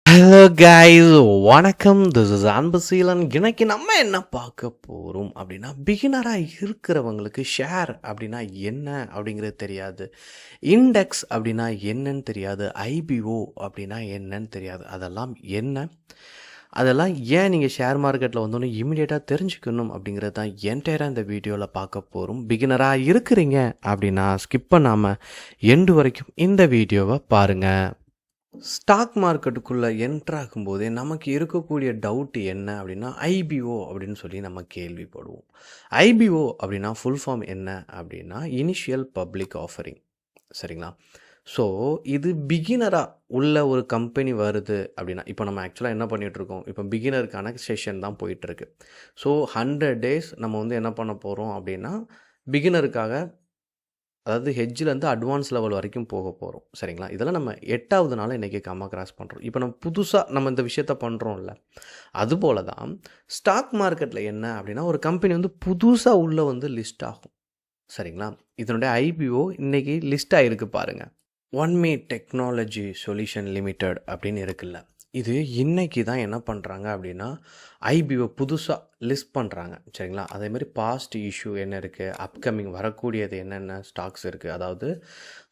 Hello guys, வணக்கம். This is Anbuseelan. இன்னைக்கு நம்ம என்ன பார்க்க போகிறோம் அப்படின்னா, பிகினராக இருக்கிறவங்களுக்கு ஷேர் அப்படின்னா என்ன அப்படிங்கிறது தெரியாது, இண்டெக்ஸ் அப்படின்னா என்னன்னு தெரியாது, ஐபிஓ அப்படின்னா என்னன்னு தெரியாது. அதெல்லாம் என்ன, அதெல்லாம் ஏன் நீங்கள் ஷேர் மார்க்கெட்டில் வந்தோன்னே இமீடியட்டாக தெரிஞ்சுக்கணும் அப்படிங்கிறது தான் என்டையராக இந்த வீடியோவில் பார்க்க போகிறோம். பிகினராக இருக்கிறீங்க அப்படின்னா ஸ்கிப் பண்ணாமல் எண்டு வரைக்கும் இந்த வீடியோவை பாருங்கள். ஸ்டாக் மார்க்கெட்டுக்குள்ளே என்ட்ராகும்போதே நமக்கு இருக்கக்கூடிய டவுட் என்ன அப்படின்னா, ஐபிஓ அப்படின்னு சொல்லி நம்ம கேள்விப்படுவோம். ஐபிஓ அப்படின்னா ஃபுல் ஃபார்ம் என்ன அப்படின்னா, இனிஷியல் பப்ளிக் ஆஃபரிங். சரிங்களா? ஸோ இது பிகினராக உள்ள ஒரு கம்பெனி வருது அப்படின்னா, இப்போ நம்ம ஆக்சுவலாக என்ன பண்ணிகிட்ருக்கோம், இப்போ பிகினருக்கான செஷன் தான் போயிட்டுருக்கு. ஸோ 100 days நம்ம வந்து என்ன பண்ண போகிறோம் அப்படின்னா, பிகினருக்காக, அதாவது ஹெட்ஜிலேருந்து அட்வான்ஸ் லெவல் வரைக்கும் போக போகிறோம். சரிங்களா? இதெல்லாம் நம்ம 8வது நாள் இன்றைக்கி கிராஸ் பண்ணுறோம். இப்போ நம்ம புதுசாக நம்ம இந்த விஷயத்த பண்ணுறோம்ல, அதுபோல தான் ஸ்டாக் மார்க்கெட்டில் என்ன அப்படின்னா, ஒரு கம்பெனி வந்து புதுசாக உள்ளே வந்து லிஸ்ட் ஆகும். சரிங்களா? இதனுடைய ஐபிஓ இன்றைக்கி லிஸ்ட் ஆகிருக்கு பாருங்கள். ஒன்மி டெக்னாலஜி சொல்யூஷன் லிமிடெட் அப்படின்னு இருக்குல்ல, இது இன்றைக்கி தான் என்ன பண்ணுறாங்க அப்படின்னா, ஐபிஓ புதுசாக லிஸ்ட் பண்ணுறாங்க. சரிங்களா? அதேமாதிரி பாஸ்ட் இஷ்யூ என்ன இருக்குது, அப்கமிங் வரக்கூடியது என்னென்ன ஸ்டாக்ஸ் இருக்குது. அதாவது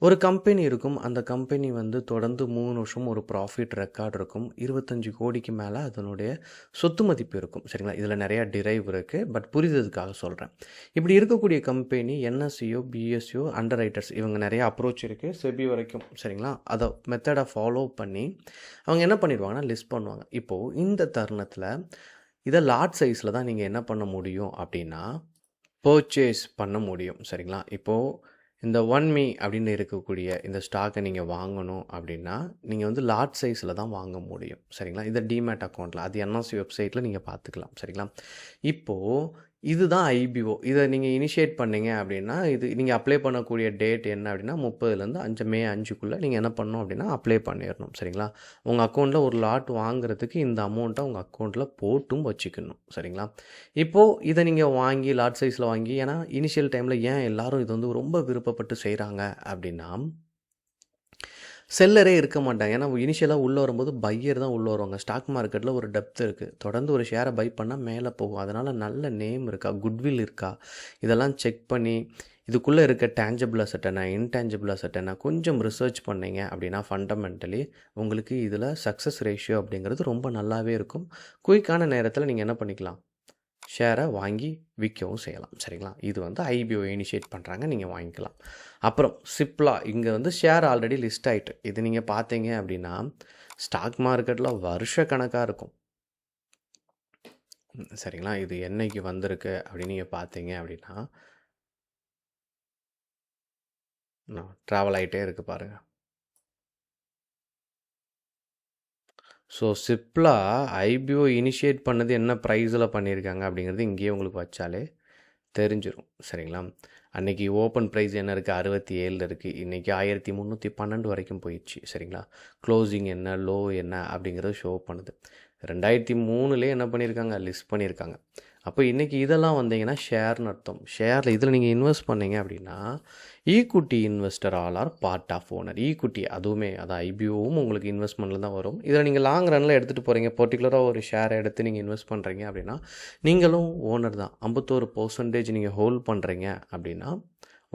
ஒரு கம்பெனி இருக்கும், அந்த கம்பெனி வந்து தொடர்ந்து 3 வருஷம் ஒரு ப்ராஃபிட் ரெக்கார்ட் இருக்கும், 25 கோடிக்கு மேலே அதனுடைய சொத்து மதிப்பு இருக்கும். சரிங்களா? இதில் நிறையா டிரைவ் இருக்குது, பட் புரிததுக்காக சொல்கிறேன். இப்படி இருக்கக்கூடிய கம்பெனி என்எஸ்சியோ பிஎஸ்சியோ அண்டர் ரைட்டர்ஸ் இவங்க நிறையா அப்ரோச் இருக்குது, செபி வரைக்கும். சரிங்களா? அதை மெத்தடை ஃபாலோ பண்ணி அவங்க என்ன பண்ணிடுவாங்கன்னா லிஸ்ட் பண்ணுவாங்க. இப்போது இந்த தருணத்தில் இதை லாட் சைஸில் தான் நீங்கள் என்ன பண்ண முடியும் அப்படின்னா, பர்ச்சேஸ் பண்ண முடியும். சரிங்களா? இப்போது இந்த ஒன்மி அப்படின்னு இருக்கக்கூடிய இந்த ஸ்டாக்கை நீங்கள் வாங்கணும் அப்படின்னா, நீங்கள் வந்து லாட் சைஸில் தான் வாங்க முடியும். சரிங்களா? இதை டிமேட் அக்கௌண்ட்டில், அது என்எஸ்சி வெப்சைட்டில் நீங்கள் பார்த்துக்கலாம். சரிங்களா? இப்போது இதுதான் ஐபிஓ. இதை நீங்கள் இனிஷியேட் பண்ணீங்க அப்படின்னா, இது நீங்கள் அப்ளை பண்ணக்கூடிய டேட் என்ன அப்படின்னா, 30லேருந்து மே 5க்குள்ளே நீங்கள் என்ன பண்ணணும் அப்படின்னா அப்ளை பண்ணிடணும். சரிங்களா? உங்கள் அக்கௌண்ட்டில் ஒரு லாட் வாங்குறதுக்கு இந்த அமௌண்ட்டை உங்கள் அக்கௌண்ட்டில் போட்டும் வச்சுக்கணும். சரிங்களா? இப்போது இதை நீங்கள் வாங்கி லாட் சைஸில் வாங்கி, ஏன்னா இனிஷியல் டைமில் ஏன் எல்லோரும் இது வந்து ரொம்ப விருப்பப்பட்டு செய்கிறாங்க அப்படின்னா, செல்லரே இருக்க மாட்டாங்க. ஏன்னா இனிஷியலாக உள்ளே வரும்போது பையர் தான் உள்ளே வருவாங்க. ஸ்டாக் மார்க்கெட்டில் ஒரு டெப்த் இருக்குது. தொடர்ந்து ஒரு ஷேரை பை பண்ணால் மேலே போகும். அதனால் நல்ல நேம் இருக்கா, குட்வில் இருக்கா, இதெல்லாம் செக் பண்ணி இதுக்குள்ளே இருக்க டேஞ்சபிள் அசெட் என்ன, இன்டேஞ்சபிள் அசெட் என்ன, கொஞ்சம் ரிசர்ச் பண்ணிங்க அப்படின்னா ஃபண்டமெண்டலி உங்களுக்கு இதில் சக்ஸஸ் ரேஷியோ அப்படிங்கிறது ரொம்ப நல்லாவே இருக்கும். குயிக்கான நேரத்தில் நீங்கள் என்ன பண்ணிக்கலாம், ஷேரை வாங்கி விற்கவும் செய்யலாம். சரிங்களா? இது வந்து ஐபிஓ இனிஷியேட் பண்ணுறாங்க, நீங்கள் வாங்கிக்கலாம். அப்புறம் சிப்லா, இங்கே வந்து ஷேர் ஆல்ரெடி லிஸ்ட் ஆகிட்டு, இது நீங்கள் பார்த்தீங்க அப்படின்னா ஸ்டாக் மார்க்கெட்டில் வருஷ கணக்காக இருக்கும். சரிங்களா? இது என்னைக்கு வந்திருக்கு அப்படின்னு நீங்கள் பார்த்தீங்க அப்படின்னா, ட்ராவல் ஆகிட்டே இருக்குது பாருங்கள். ஸோ சிப்லா ஐபிஓ இனிஷியேட் பண்ணது என்ன ப்ரைஸில் பண்ணியிருக்காங்க அப்படிங்கிறது இங்கேயே உங்களுக்கு வச்சாலே தெரிஞ்சிடும். சரிங்களா? அன்றைக்கி ஓப்பன் ப்ரைஸ் என்ன இருக்குது, 67 இருக்குது. இன்றைக்கி 1312 வரைக்கும் போயிடுச்சு. சரிங்களா? க்ளோசிங் என்ன, லோ என்ன அப்படிங்கிறது ஷோ பண்ணுது. 2003லே என்ன பண்ணியிருக்காங்க, லிஸ்ட் பண்ணியிருக்காங்க. அப்போ இன்றைக்கி இதெல்லாம் வந்தீங்கன்னா ஷேர்னு அர்த்தம். ஷேரில் இதில் நீங்கள் இன்வெஸ்ட் பண்ணீங்க அப்படின்னா, equity investor all are part of owner. Equity அதுவுமே, அது ஐபிஓவும் உங்களுக்கு இன்வெஸ்ட்மெண்ட்டில் தான் வரும். இதில் நீங்கள் லாங் ரனில் எடுத்துகிட்டு போகிறீங்க, பர்டிகுலராக ஒரு ஷேரை எடுத்து நீங்கள் இன்வெஸ்ட் பண்ணுறீங்க அப்படின்னா, நீங்களும் ஓனர் தான். 51% நீங்கள் ஹோல்ட் பண்ணுறீங்க அப்படின்னா,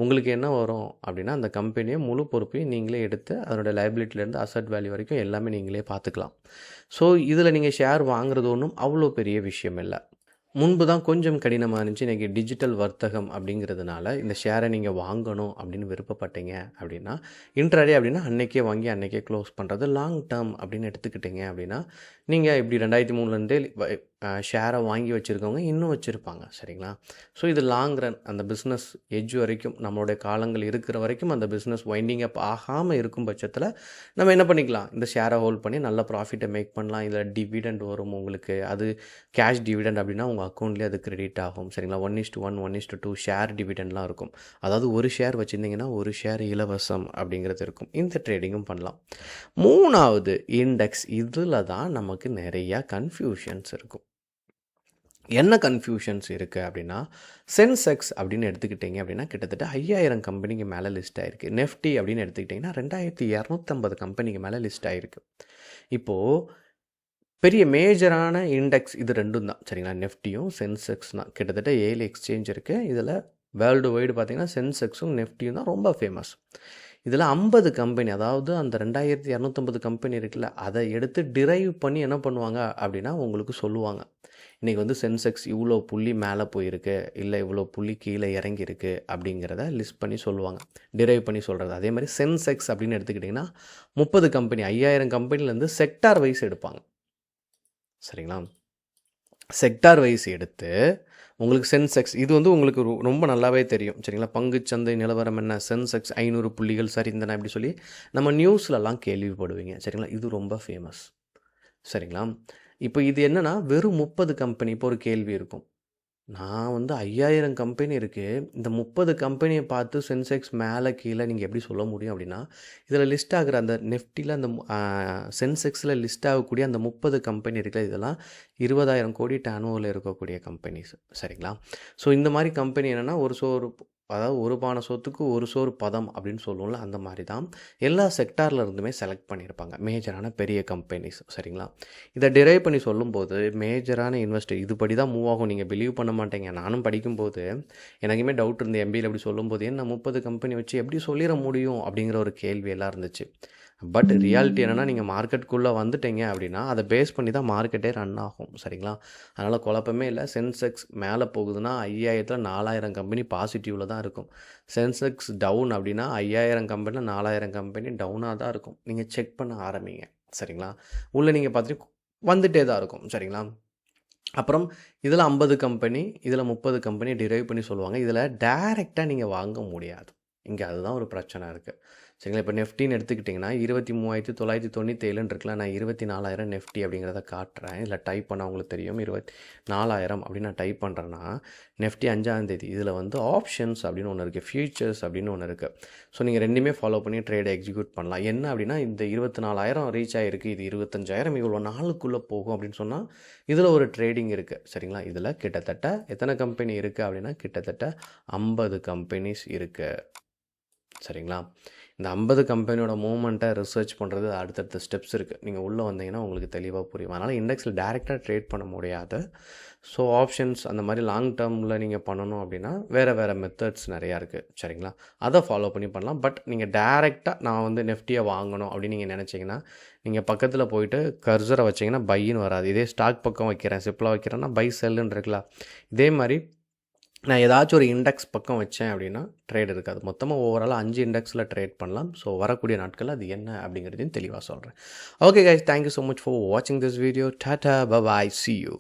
உங்களுக்கு என்ன வரும் அப்படின்னா, அந்த கம்பெனியை முழு பொறுப்பையும் நீங்களே எடுத்து அதனோட லைபிலிட்டிலேருந்து அசட் வேல்யூ வரைக்கும் எல்லாமே நீங்களே பார்த்துக்கலாம். ஸோ இதில் நீங்கள் ஷேர் வாங்குறது ஒன்றும் அவ்வளோ பெரிய விஷயம் இல்லை. முன்பு தான் கொஞ்சம் கடினமாக இருந்துச்சு. இன்றைக்கி டிஜிட்டல் வர்த்தகம் அப்படிங்கிறதுனால இந்த ஷேரை நீங்கள் வாங்கணும் அப்படின்னு விருப்பப்பட்டீங்க அப்படின்னா, இன்ட்ராடே அப்படின்னா அன்றைக்கே வாங்கி அன்றைக்கே க்ளோஸ் பண்ணுறது. லாங் டேர்ம் அப்படின்னு எடுத்துக்கிட்டிங்க அப்படின்னா, நீங்கள் இப்படி 2003லேருந்தே ஷேரை வாங்கி வச்சுருக்கவங்க இன்னும் வச்சுருப்பாங்க. சரிங்களா? ஸோ இது லாங் ரன், அந்த பிஸ்னஸ் எட்ஜ் வரைக்கும், நம்மளுடைய காலங்கள் இருக்கிற வரைக்கும் அந்த பிஸ்னஸ் வைண்டிங் அப் ஆகாமல் இருக்கும் பட்சத்தில் நம்ம என்ன பண்ணிக்கலாம், இந்த ஷேரை ஹோல்ட் பண்ணி நல்ல ப்ராஃபிட்டை மேக் பண்ணலாம். இதில் டிவிடெண்ட் வரும் உங்களுக்கு, அது கேஷ் டிவிடெண்ட் அப்படின்னா உங்கள் அக்கௌண்ட்லேயே அது கிரெடிட் ஆகும். சரிங்களா? 1:1 1:2 ஷேர் டிவிடெண்ட்லாம் இருக்கும். அதாவது ஒரு ஷேர் வச்சுருந்தீங்கன்னா ஒரு ஷேர் இலவசம் அப்படிங்கிறது இருக்கும். இந்த ட்ரேடிங்கும் பண்ணலாம். 3வது இண்டெக்ஸ். இதில் தான் நமக்கு நிறையா கன்ஃபியூஷன்ஸ் இருக்கும். என்ன கன்ஃபியூஷன்ஸ் இருக்குது அப்படின்னா, சென்செக்ஸ் அப்படின்னு எடுத்துக்கிட்டிங்க அப்படின்னா கிட்டத்தட்ட 5000 கம்பெனிக்கு மேலே லிஸ்ட் ஆகிருக்கு. நெஃப்டி அப்படின்னு எடுத்துக்கிட்டிங்கன்னா 2250 கம்பெனிக்கு மேலே லிஸ்ட் ஆகிருக்கு. இப்போது பெரிய மேஜரான இண்டெக்ஸ் இது 2ம் தான் சரிங்களா. நிஃப்டியும் சென்செக்ஸ் தான். கிட்டத்தட்ட 7 எக்ஸ்சேஞ்ச் இருக்குது. இதில் வேர்ல்டு வைடு பார்த்திங்கன்னா சென்செக்ஸும் நிஃப்டியும் தான் ரொம்ப ஃபேமஸ். இதில் 50 கம்பெனி, அதாவது அந்த 2250 கம்பெனி இருக்குல்ல, அதை எடுத்து டிரைவ் பண்ணி என்ன பண்ணுவாங்க அப்படின்னா உங்களுக்கு சொல்லுவாங்க. இன்றைக்கி வந்து சென்செக்ஸ் இவ்வளோ புள்ளி மேலே போயிருக்கு, இல்லை இவ்வளோ புள்ளி கீழே இறங்கியிருக்கு அப்படிங்கிறத லிஸ்ட் பண்ணி சொல்லுவாங்க. டிரைவ் பண்ணி சொல்கிறது. அதே மாதிரி சென்செக்ஸ் அப்படின்னு எடுத்துக்கிட்டிங்கன்னா 30 கம்பெனி, 5000 கம்பெனிலேருந்து செக்டார் வைஸ் எடுப்பாங்க சரிங்களா. செக்டார் வைஸ் எடுத்து உங்களுக்கு சென்செக்ஸ் இது வந்து உங்களுக்கு ரொம்ப நல்லாவே தெரியும் சரிங்களா. பங்குச்சந்தை நிலவரம் என்ன, சென்செக்ஸ் 500 புள்ளிகள் சரிந்தன அப்படி சொல்லி நம்ம நியூஸ்லலாம் கேள்விப்படுவீங்க சரிங்களா. இது ரொம்ப ஃபேமஸ் சரிங்களா. இப்போ இது என்னென்னா வெறும் 30 கம்பெனி. இப்போ ஒரு கேள்வி இருக்கும், நான் வந்து 5000 கம்பெனி இருக்குது, இந்த 30 கம்பெனியை பார்த்து சென்செக்ஸ் மேலே கீழே நீங்கள் எப்படி சொல்ல முடியும் அப்படின்னா, இதில் லிஸ்ட் ஆகிற அந்த நிஃப்டியில் அந்த சென்செக்ஸில் லிஸ்ட் ஆகக்கூடிய அந்த 30 கம்பெனி இருக்குல்ல, இதெல்லாம் 20,000 கோடி டர்னோவரில் இருக்கக்கூடிய கம்பெனிஸ் சரிங்களா. ஸோ இந்த மாதிரி கம்பெனி என்னென்னா அதாவது ஒரு பானை சொத்துக்கு ஒரு சோறு பதம் அப்படின்னு சொல்லுவோம்ல, அந்த மாதிரி தான் எல்லா செக்டாரில் இருந்துமே செலக்ட் பண்ணியிருப்பாங்க மேஜரான பெரிய கம்பெனிஸ் சரிங்களா. இதை டிரைவ் பண்ணி சொல்லும்போது மேஜரான இன்வெஸ்டர் இதுபடி தான் மூவ் ஆகும். நீங்கள் பிலீவ் பண்ண மாட்டேங்க. நானும் படிக்கும்போது எனக்குமே டவுட் இருந்தது. எம்பியில் எப்படி சொல்லும்போது என்ன 30 கம்பெனி வச்சு எப்படி சொல்லிட முடியும் அப்படிங்கிற ஒரு கேள்வி எல்லாம் இருந்துச்சு. பட் ரியாலிட்டி என்னென்னா, நீங்கள் மார்க்கெட்டுக்குள்ளே வந்துட்டீங்க அப்படின்னா அதை பேஸ் பண்ணி தான் மார்க்கெட்டே ரன் ஆகும் சரிங்களா. அதனால் குழப்பமே இல்லை. சென்செக்ஸ் மேலே போகுதுன்னா 5000ல் 4000 கம்பெனி பாசிட்டிவில் தான் இருக்கும். சென்செக்ஸ் டவுன் அப்படின்னா 5000 கம்பெனியில் 4000 கம்பெனி டவுனாக தான் இருக்கும். நீங்கள் செக் பண்ண ஆரம்பிங்க சரிங்களா. உள்ளே நீங்கள் பார்த்துட்டு வந்துகிட்டே தான் இருக்கும் சரிங்களா. அப்புறம் இதில் 50 கம்பெனி, இதில் 30 கம்பெனி டிரைவ் பண்ணி சொல்லுவாங்க. இதில் டைரெக்டாக நீங்கள் வாங்க முடியாது. இங்கே அதுதான் ஒரு பிரச்சனை இருக்குது சரிங்களா. இப்போ நெஃப்டின்னு எடுத்துக்கிட்டிங்கன்னா 23,997 இருக்குல்ல, நான் 24,000 நெஃப்டி அப்படிங்கிறத காட்டுறேன். இதில் டைப் பண்ண அவங்களுக்கு தெரியும். 24,000 அப்படின்னு நான் டைப் பண்ணுறேன்னா நெஃப்டி 5ஆம் தேதி. இதில் வந்து ஆப்ஷன்ஸ் அப்படின்னு ஒன்று இருக்குது, ஃபியூச்சர்ஸ் அப்படின்னு ஒன்று இருக்குது. ஸோ நீங்கள் ரெண்டுமே ஃபாலோ பண்ணி ட்ரேடை எக்ஸிக்யூட் பண்ணலாம். என்ன அப்படின்னா, இந்த 24,000 ரீச் ஆகிருக்கு, இது 25,000 இவ்வளோ நாளுக்குள்ளே போகும் அப்படின்னு சொன்னால் இதில் ஒரு ட்ரேடிங் இருக்குது சரிங்களா. இதில் கிட்டத்தட்ட எத்தனை கம்பெனி இருக்குது அப்படின்னா கிட்டத்தட்ட 50 கம்பெனிஸ் இருக்குது சரிங்களா. இந்த 50 கம்பெனியோட மூவ்மெண்ட்டை ரிசர்ச் பண்ணுறது அடுத்தடுத்த ஸ்டெப்ஸ் இருக்குது. நீங்கள் உள்ளே வந்தீங்கன்னா உங்களுக்கு தெளிவாக புரியும். அதனால் இண்டெக்ஸில் டைரெக்டாக ட்ரேட் பண்ண முடியாது. ஸோ ஆப்ஷன்ஸ் அந்த மாதிரி லாங் டேர்மில் நீங்கள் பண்ணணும் அப்படின்னா வேறு மெத்தட்ஸ் நிறையா இருக்குது சரிங்களா. அதை ஃபாலோ பண்ணி பண்ணலாம். பட் நீங்கள் டைரெக்டாக நான் வந்து நெஃப்டியை வாங்கணும் அப்படின்னு நீங்கள் நினச்சிங்கன்னா நீங்கள் பக்கத்தில் போயிட்டு கர்சரை வச்சிங்கன்னா பையின்னு வராது. இதே ஸ்டாக் பக்கம் வைக்கிறேன், சிப்பிளாக வைக்கிறேன்னா பை செல்லுன்னு இருக்கலாம். இதே மாதிரி நான் ஏதாச்சும் ஒரு இண்டெக்ஸ் பக்கம் வச்சேன் அப்படின்னா ட்ரேட் இருக்காது. மொத்தமாக ஓவராலாக 5 இண்டெக்ஸில் ட்ரேட் பண்ணலாம். ஸோ வரக்கூடிய நாட்கள் அது என்ன அப்படிங்கிறதையும் தெளிவாக சொல்கிறேன். Okay guys, thank you so much for வாட்சிங் this video. Tata, bye bye, see you.